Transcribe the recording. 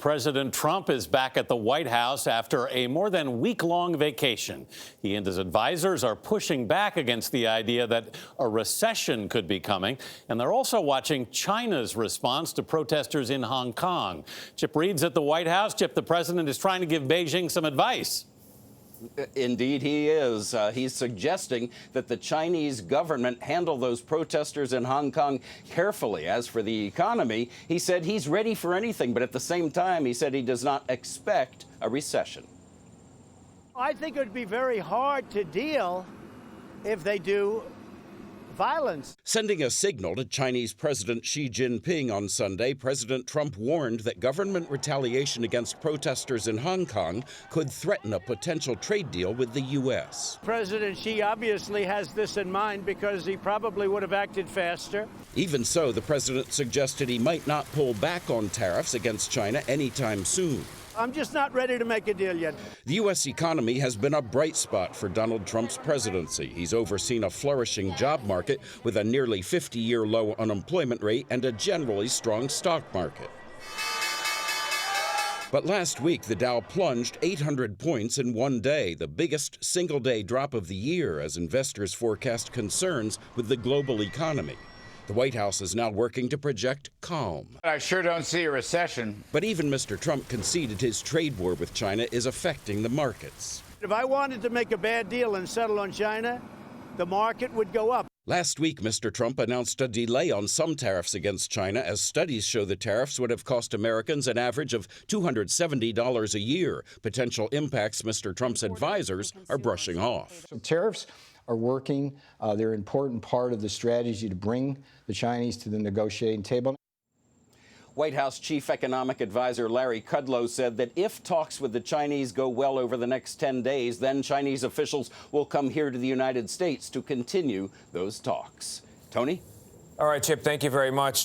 President Trump is back at the White House after a more than week-long vacation. He and his advisors are pushing back against the idea that a recession could be coming, and they're also watching China's response to protesters in Hong Kong. Chip Reid's at the White House. Chip, the president is trying to give Beijing some advice. Indeed, he is. He's suggesting that the Chinese government handle those protesters in Hong Kong carefully. As for the economy, he said he's ready for anything, but at the same time, he said he does not expect a recession. I think it would be very hard to deal if they do violence. Sending a signal to Chinese President Xi Jinping on Sunday, President Trump warned that government retaliation against protesters in Hong Kong could threaten a potential trade deal with the U.S. President Xi obviously has this in mind because he probably would have acted faster. Even so, the president suggested he might not pull back on tariffs against China anytime soon. I'm just not ready to make a deal yet. The U.S. economy has been a bright spot for Donald Trump's presidency. He's overseen a flourishing job market with a nearly 50-year low unemployment rate and a generally strong stock market. But last week, the Dow plunged 800 points in one day, the biggest single-day drop of the year as investors forecast concerns with the global economy. The White House is now working to project calm. I sure don't see a recession. But even Mr. Trump conceded his trade war with China is affecting the markets. If I wanted to make a bad deal and settle on China, the market would go up. Last week, Mr. Trump announced a delay on some tariffs against China, as studies show the tariffs would have cost Americans an average of $270 a year. Potential impacts Mr. Trump's advisors are brushing off. Tariffs are working. They're an important part of the strategy to bring the Chinese to the negotiating table. White House Chief Economic Advisor Larry Kudlow said that if talks with the Chinese go well over the next 10 days, then Chinese officials will come here to the United States to continue those talks. Tony? All right, Chip, thank you very much.